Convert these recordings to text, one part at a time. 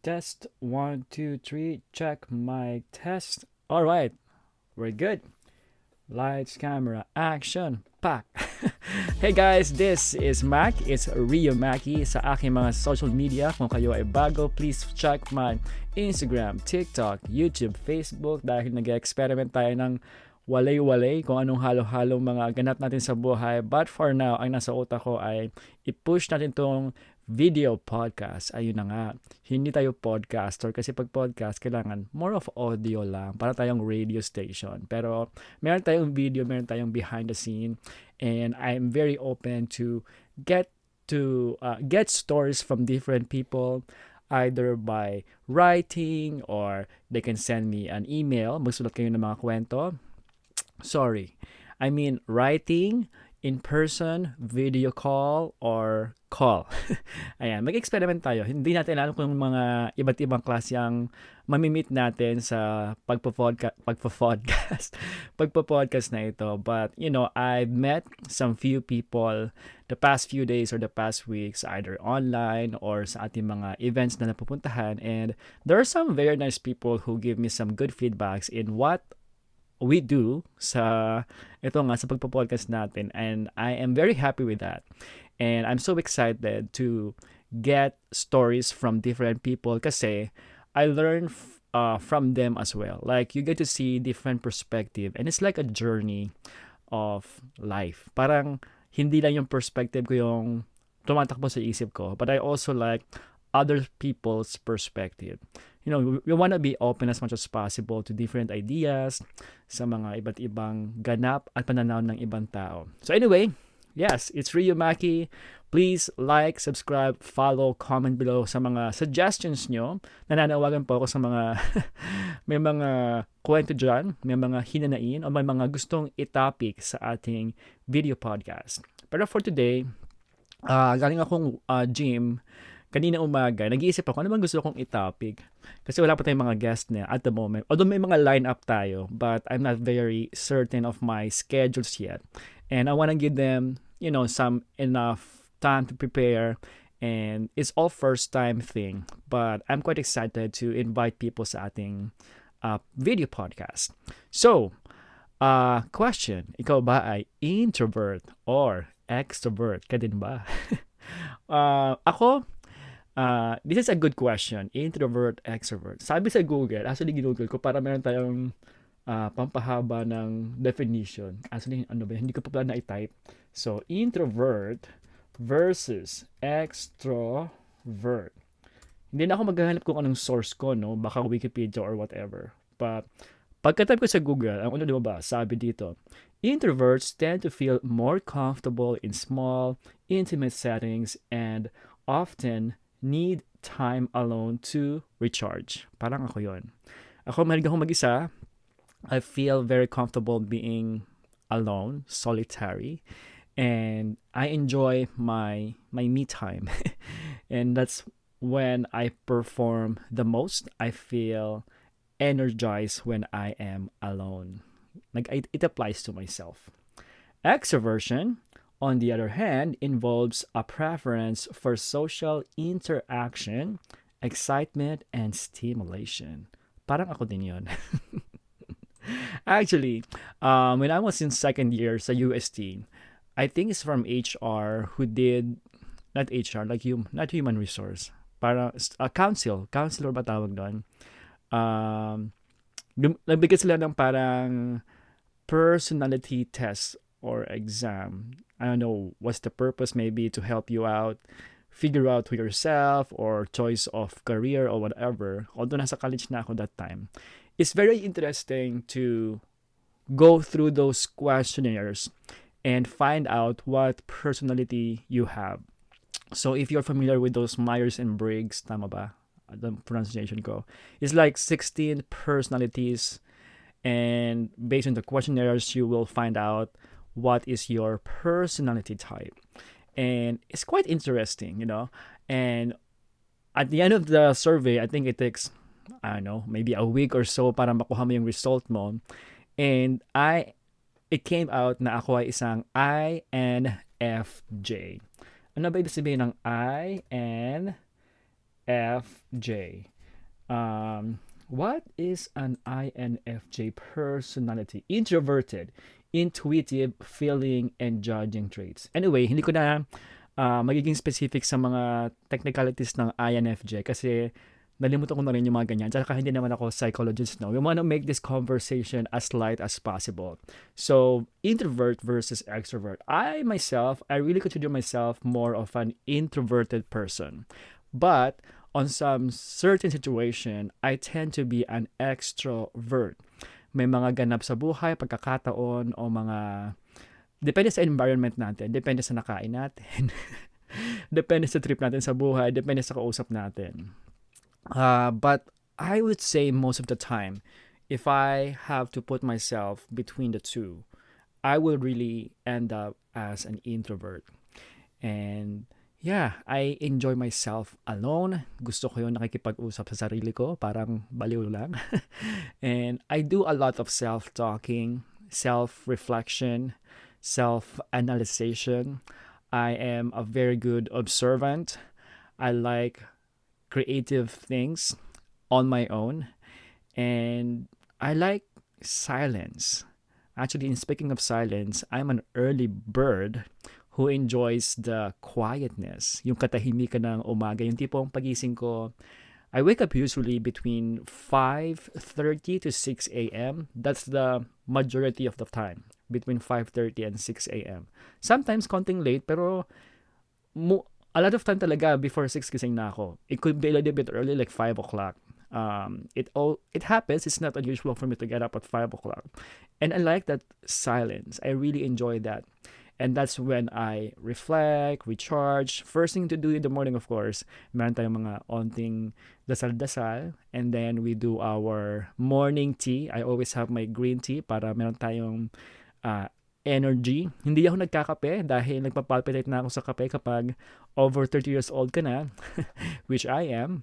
Test one, two, three. Check my test. All right, we're good. Lights, camera, action, pack. Hey guys, this is Mac. It's RIO Mackee sa aking mga social media. Kung kayo ay bago, please check my Instagram, TikTok, YouTube, Facebook dahil nag-experiment tayo ng walay-walay kung anong halo-halo mga ganap natin sa buhay. But for now, ang nasa utak ko ay i-push natin tong video podcast. Ayun na nga. Hindi tayo podcaster kasi pag podcast, kailangan more of audio lang para tayong radio station. Pero meron tayong video, meron tayong behind the scene. And I'm very open to get get stories from different people either by writing or they can send me an email. Magsulat kayo ng mga kwento. Sorry. I mean writing, in person, video call, or call. Ayan, mag-experiment tayo. Hindi natin alam kung mga iba't ibang klase ang mamimit natin sa pagpo-podcast, pagpo-podcast na ito. But, I've met some few people the past few days or the past weeks, either online or sa ating mga events na napupuntahan. And there are some very nice people who give me some good feedbacks in what we do sa ito nga sa pagpo-podcast natin, and I am very happy with that. And I'm so excited to get stories from different people kasi I learn from them as well. Like you get to see different perspective and it's like a journey of life. Parang hindi lang yung perspective ko yung tumatakbo sa isip ko, but I also like other people's perspective. We want to be open as much as possible to different ideas sa mga iba't ibang ganap at pananaw ng ibang tao. So anyway, yes, it's RIO Mackee. Please like, subscribe, follow, comment below sa mga suggestions nyo. Nananawagan po ako sa mga may mga kwento dyan, may mga hinanain o may mga gustong itopic sa ating video podcast. Pero for today, galing akong gym kanina umaga, nag-iisip ako, ano bang gusto kong i-topic? Kasi wala pa tayong mga guest na at the moment. Although may mga line-up tayo, but I'm not very certain of my schedules yet. And I want to give them, some enough time to prepare. And it's all first-time thing. But I'm quite excited to invite people sa ating video podcast. So, question, ikaw ba ay introvert or extrovert? Ka din ba? Ako, this is a good question. Introvert, extrovert. Sabi sa Google, actually ginugol ko para meron tayong pampahaba ng definition. Actually, ano ba? Hindi ko pa pala na-type. So, introvert versus extrovert. Hindi na ako maghahanap kung anong source ko, no? Baka Wikipedia or whatever. But, pagka-type ko sa Google, ang di ba? Sabi dito, introverts tend to feel more comfortable in small, intimate settings and often need time alone to recharge. Parang ako yon. Ako, mahilig akong mag-isa. I feel very comfortable being alone, solitary, and I enjoy my me time. And that's when I perform the most. I feel energized when I am alone. Like it applies to myself. Extroversion, on the other hand, involves a preference for social interaction, excitement, and stimulation. Parang ako din yun. Actually, when I was in second year sa UST, I think it's from HR who did, not HR, like not human resource, para counselor ba tawag doon? Nagbigay sila ng parang personality test or exam. I don't know what's the purpose, maybe to help you out, figure out who yourself or choice of career or whatever. Although nasa college na ako that time. It's very interesting to go through those questionnaires and find out what personality you have. So if you're familiar with those Myers and Briggs, tama ba? The pronunciation ko. It's like 16 personalities, and based on the questionnaires, you will find out what is your personality type. And it's quite interesting, And at the end of the survey, I think it takes, I don't know, maybe a week or so para makuha mo yung result mo. And it came out na ako ay isang INFJ. Ano ba ibig sabihin ng INFJ? What is an INFJ personality? Introverted, intuitive, feeling, and judging traits. Anyway, hindi ko na magiging specific sa mga technicalities ng INFJ kasi nalimutan ko na rin yung mga ganyan. Tsaka hindi naman ako psychologist, no? We want to make this conversation as light as possible. So, introvert versus extrovert. I really consider myself more of an introverted person. But on some certain situation, I tend to be an extrovert. May mga ganap sa buhay, pagkakataon, o mga depende sa environment natin, depende sa nakain natin, depende sa trip natin sa buhay, depende sa kausap natin. But I would say most of the time, if I have to put myself between the two, I will really end up as an introvert. And yeah, I enjoy myself alone. Gusto ko yung nakikipag-usap sa sarili ko, parang baliw lang. And I do a lot of self-talking, self-reflection, self-analyzation. I am a very good observant. I like creative things on my own. And I like silence. Actually, in speaking of silence, I'm an early bird who enjoys the quietness, yung katahimikan ng umaga, yung tipong pagising ko, I wake up usually between 5:30 to 6 a.m. That's the majority of the time, between 5:30 and 6 a.m. Sometimes konting late, pero a lot of time talaga before 6 gising na ako. It could be a little bit early, like 5 o'clock. It happens. It's not unusual for me to get up at 5 o'clock. And I like that silence. I really enjoy that. And that's when I reflect, recharge. First thing to do in the morning, of course, meron tayong mga onting dasal-dasal. And then we do our morning tea. I always have my green tea para meron tayong energy. Hindi ako nagkakape dahil nagpapalpitate na ako sa kape kapag over 30 years old ka na, which I am.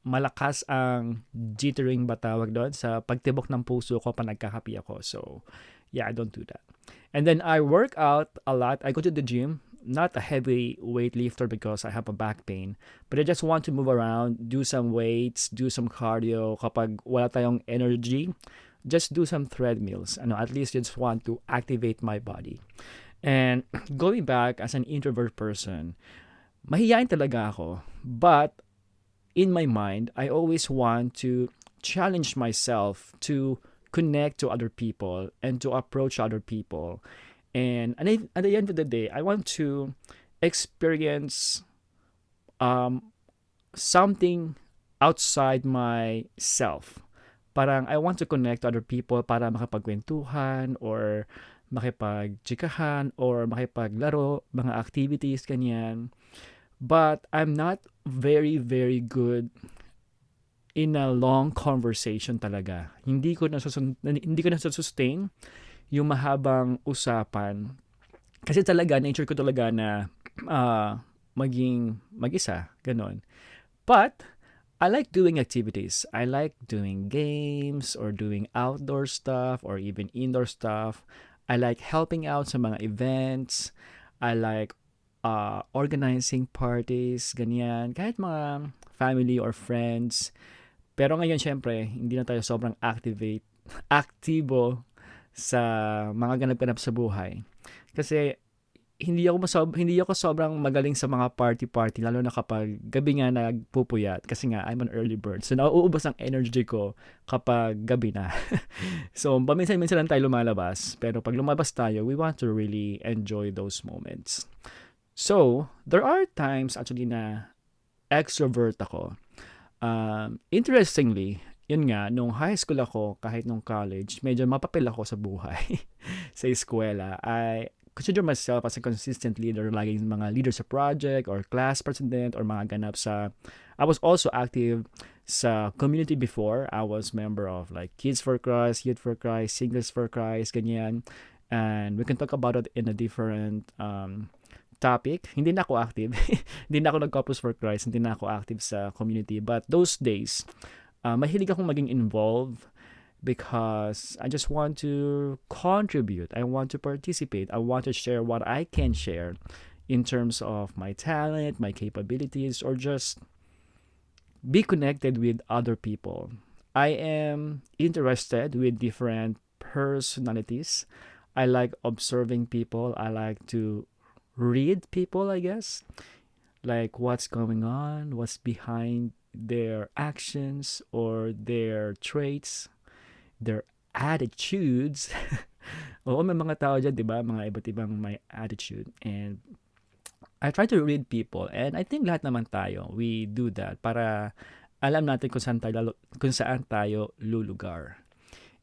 Malakas ang jittering ba tawag doon sa pagtibok ng puso ko pa nagkakape ako. So, yeah, I don't do that. And then I work out a lot. I go to the gym. Not a heavy weight lifter because I have a back pain. But I just want to move around, do some weights, do some cardio. Kapag wala tayong energy, just do some treadmills. At least just want to activate my body. And going back as an introvert person, mahihain talaga ako. But in my mind, I always want to challenge myself to connect to other people and to approach other people. And at the end of the day, I want to experience something outside myself. Parang I want to connect to other people para makapagkwentuhan or makipagchikahan or makipaglaro, mga activities, kanyan. But I'm not very, very good in a long conversation talaga. Hindi ko nasusustain yung mahabang usapan. Kasi talaga, nature ko talaga na maging mag-isa, ganon. But, I like doing activities. I like doing games or doing outdoor stuff or even indoor stuff. I like helping out sa mga events. I like organizing parties, ganyan. Kahit mga family or friends. Pero ngayon, syempre, hindi na tayo sobrang aktibo sa mga ganap-ganap sa buhay. Kasi hindi ako sobrang magaling sa mga party-party, lalo na kapag gabi nga nagpupuyat. Kasi nga, I'm an early bird. So, nauubos ang energy ko kapag gabi na. So, paminsan-minsan lang tayo lumalabas. Pero pag lumabas tayo, we want to really enjoy those moments. So, there are times actually na extrovert ako. Interestingly, yun nga, nung high school ako, kahit nung college, medyo mapapil ako sa buhay sa eskwela. I consider myself as a consistent leader, laging mga leader sa project or class president or mga ganap sa... I was also active sa community before. I was member of like Kids for Christ, Youth for Christ, Singles for Christ, ganyan. And we can talk about it in a different topic. Hindi na ako active. Hindi na ako nag-Couples for Christ. Hindi na ako active sa community. But those days, mahilig akong maging involved because I just want to contribute. I want to participate. I want to share what I can share in terms of my talent, my capabilities, or just be connected with other people. I am interested with different personalities. I like observing people. I like to read people, I guess. Like what's going on, what's behind their actions or their traits, their attitudes. Oo, may mga tao dyan, di ba? Mga iba't ibang may attitude. And I try to read people. And I think lahat naman tayo, we do that para alam natin kung saan tayo lulugar.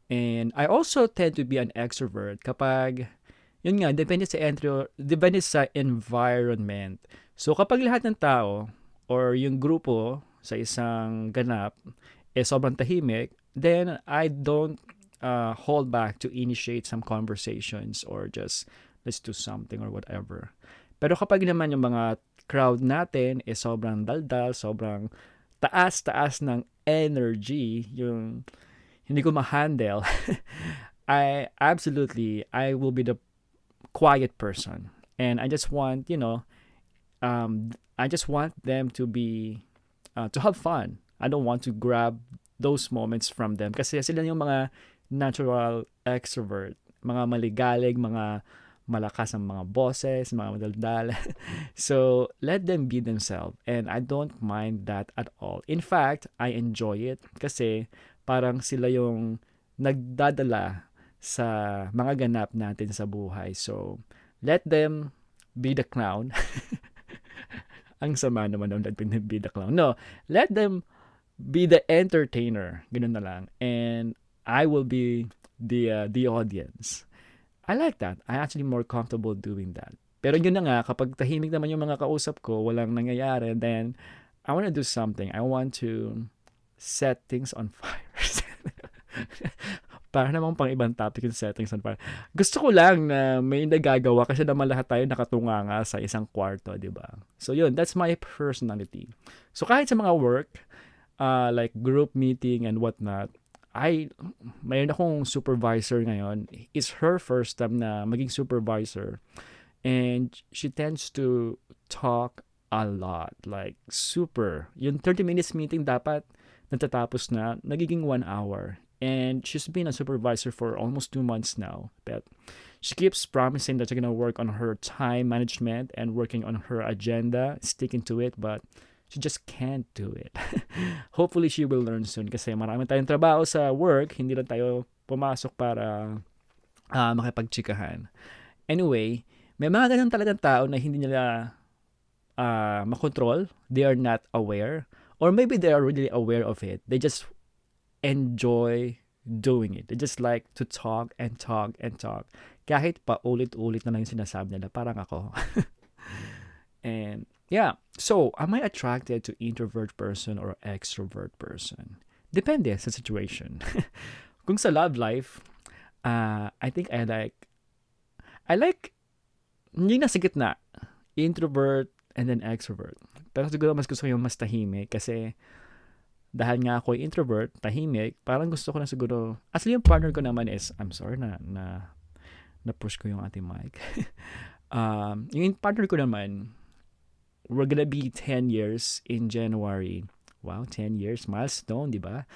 And I also tend to be an extrovert kapag, yun nga, depende sa environment. So kapag lahat ng tao or yung grupo sa isang ganap sobrang tahimik, then I don't hold back to initiate some conversations or just let's do something or whatever. Pero kapag naman yung mga crowd natin sobrang daldal, sobrang taas-taas ng energy, yung hindi ko ma-handle, I will be the quiet person. And I just want, I just want them to be, to have fun. I don't want to grab those moments from them. Kasi sila yung mga natural extrovert, mga maligalig, mga malakas ang mga boses, mga madaldal. So, let them be themselves. And I don't mind that at all. In fact, I enjoy it kasi parang sila yung nagdadala sa mga ganap natin sa buhay. So, let them be the clown. Ang sama naman ng let them be the clown. No, let them be the entertainer. Ganun na lang. And I will be the audience. I like that. I actually more comfortable doing that. Pero yun na nga, kapag tahimik naman yung mga kausap ko, walang nangyayari, then I want to do something. I want to set things on fire. Para namang pang ibang topic yung settings on fire. Gusto ko lang na may nagagawa kasi naman lahat tayo nakatunganga sa isang kwarto, di ba? So yun, that's my personality. So kahit sa mga work, like group meeting and whatnot, mayroon akong supervisor ngayon. It's her first time na maging supervisor. And she tends to talk a lot. Like, super. Yung 30 minutes meeting dapat natatapos na, nagiging 1 hour. And she's been a supervisor for almost 2 months now. But she keeps promising that she's gonna work on her time management and working on her agenda, sticking to it, but she just can't do it. Hopefully, she will learn soon kasi marami tayong trabaho sa work. Hindi lang tayo pumasok para makipagtsikahan. Anyway, may mga ganun talagang tao na hindi nila makontrol. They are not aware. Or maybe they are really aware of it. They just enjoy doing it. They just like to talk and talk and talk. Kahit pa ulit-ulit na lang yung sinasabi nila. Parang ako. And yeah, so am I attracted to introvert person or extrovert person? Depende sa situation. Kung sa love life, I think I like hindi na sa gitna, introvert and then extrovert. Pero siguro mas gusto ko yung mas tahimik kasi dahil nga ako introvert, tahimik, parang gusto ko na siguro, actually yung partner ko naman is, I'm sorry na push ko yung ating mic. Yung partner ko naman, we're gonna be 10 years in January. Wow, 10 years. Milestone, di ba?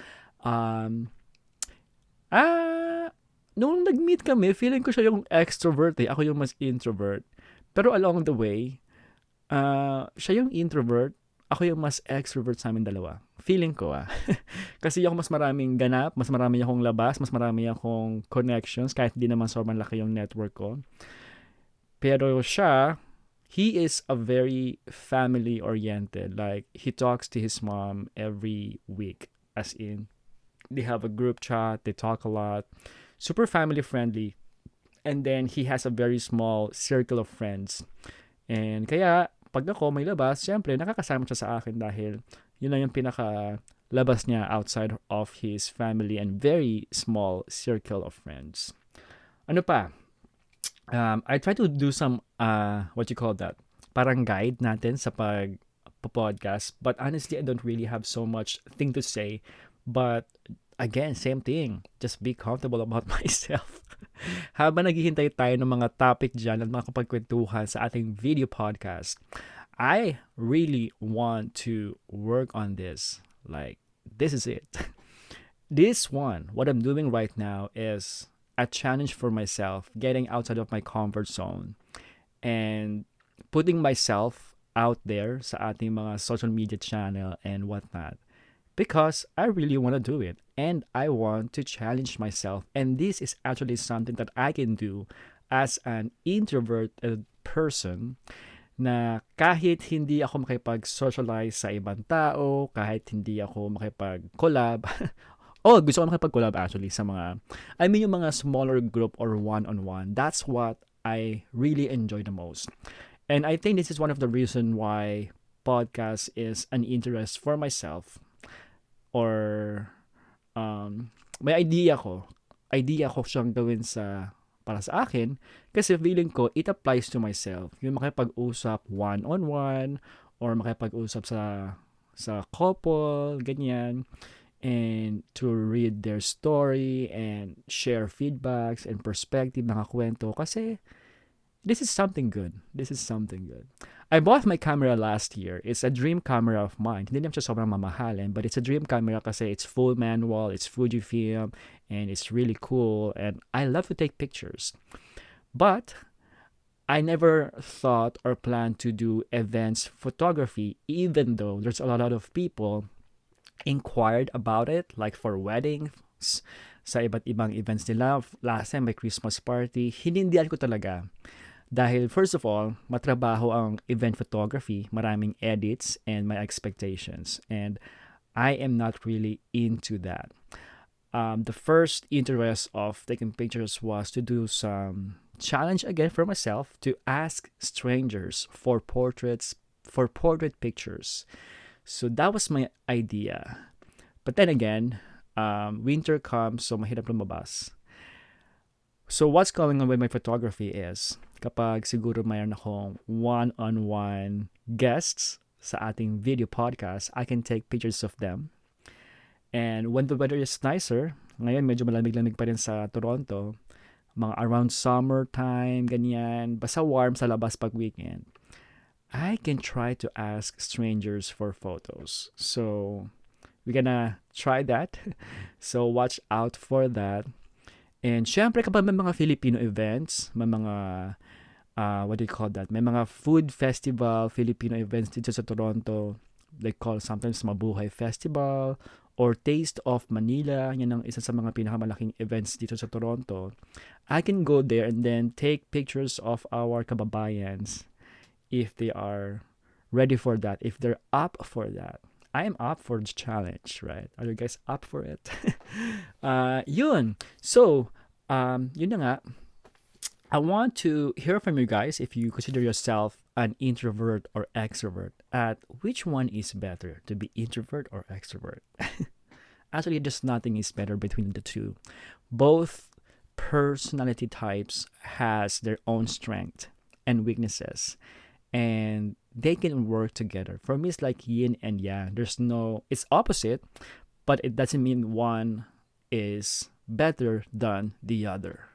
Nung nag-meet kami, feeling ko siya yung extrovert eh. Ako yung mas introvert. Pero along the way, siya yung introvert, ako yung mas extrovert sa amin dalawa. Feeling ko Kasi ako mas maraming ganap, mas marami akong labas, mas marami akong connections, kahit di naman sobrang laki yung network ko. Pero siya, he is a very family-oriented. Like, he talks to his mom every week. As in, they have a group chat, they talk a lot. Super family-friendly. And then, he has a very small circle of friends. And kaya, pag ako may labas, syempre, nakakasama siya sa akin dahil yun lang yung pinaka-labas niya outside of his family and very small circle of friends. Ano pa? I try to do some, what you call that? Parang guide natin sa podcast. But honestly, I don't really have so much thing to say. But again, same thing. Just be comfortable about myself. Habang naghihintay tayo ng mga topic dyan at makapagkwentuhan sa ating video podcast, I really want to work on this. Like, this is it. This one, what I'm doing right now is a challenge for myself, getting outside of my comfort zone and putting myself out there sa ating mga social media channel and whatnot because I really want to do it and I want to challenge myself. And this is actually something that I can do as an introverted person na kahit hindi ako makipag-socialize sa ibang tao, kahit hindi ako makipag-collab. Oh, gusto ko makipag-collab actually sa mga, I mean yung mga smaller group or one-on-one. That's what I really enjoy the most. And I think this is one of the reason why podcast is an interest for myself or may idea ko siyang gawin sa para sa akin kasi feeling ko it applies to myself. Yung makipag-usap one-on-one or makipag-usap sa couple, ganyan, and to read their story and share feedbacks and perspective, mga kwento kasi this is something good. This is something good. I bought my camera last year. It's a dream camera of mine. Hindi naman siya sobrang mamahalin, but it's a dream camera kasi it's full manual, it's Fujifilm, and it's really cool, and I love to take pictures. But I never thought or planned to do events photography, even though there's a lot of people inquired about it, like for weddings, sa iba't ibang events nila. Last time, may Christmas party. Hinindihan ko talaga. Dahil, first of all, matrabaho ang event photography, maraming edits, and my expectations. And I am not really into that. The first interest of taking pictures was to do some challenge again for myself to ask strangers for portrait pictures. So that was my idea. But then again, winter comes, so mahirap lumabas. So what's going on with my photography is, kapag siguro mayroon akong one-on-one guests sa ating video podcast, I can take pictures of them. And when the weather is nicer, ngayon medyo malamig-lamig pa rin sa Toronto, mga around summertime, ganyan, basta warm sa labas pag weekend, I can try to ask strangers for photos. So we're gonna try that. So watch out for that. And syempre kapag may mga Filipino events, may mga what do you call that? May mga food festival, Filipino events dito sa Toronto. They call sometimes Mabuhay Festival or Taste of Manila. Yan ang isa sa mga pinakamalaking events dito sa Toronto. I can go there and then take pictures of our kababayans if they are ready for that, if they're up for that. I am up for the challenge, right? Are you guys up for it? Yun. So, yun na nga. I want to hear from you guys if you consider yourself an introvert or extrovert. At which one is better, to be introvert or extrovert? Actually, just nothing is better between the two. Both personality types has their own strength and weaknesses, and they can work together. For me, it's like yin and yang. It's opposite, but it doesn't mean one is better than the other.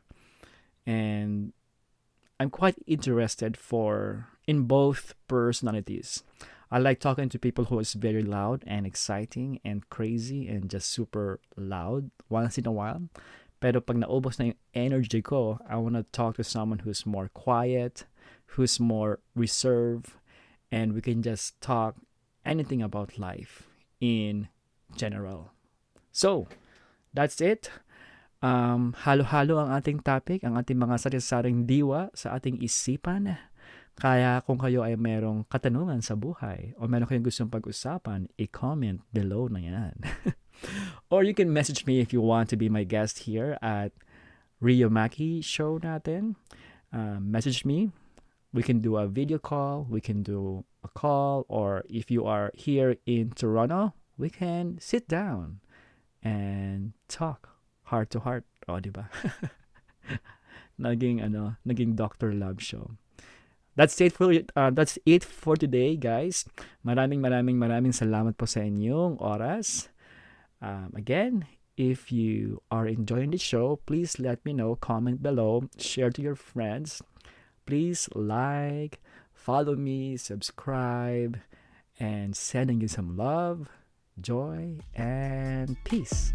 And I'm quite interested in both personalities. I like talking to people who is very loud and exciting and crazy and just super loud once in a while. Pero pag naubos na yung energy ko, I want to talk to someone who's more quiet, who's more reserved, and we can just talk anything about life in general. So, that's it. Halo-halo ang ating topic, ang ating mga sari-saring diwa sa ating isipan. Kaya kung kayo ay merong katanungan sa buhay o meron kayong gustong pag-usapan, i-comment below na yan. Or you can message me if you want to be my guest here at RIO MACKEE show natin. Message me. We can do a video call, we can do a call, or if you are here in Toronto, we can sit down and talk heart to heart. O, di ba? naging Dr. Love show. That's it for today, guys. Maraming salamat po sa inyong oras. Again, if you are enjoying the show, please let me know, comment below, share to your friends. Please follow me, subscribe, and sending you some love. joy, and peace.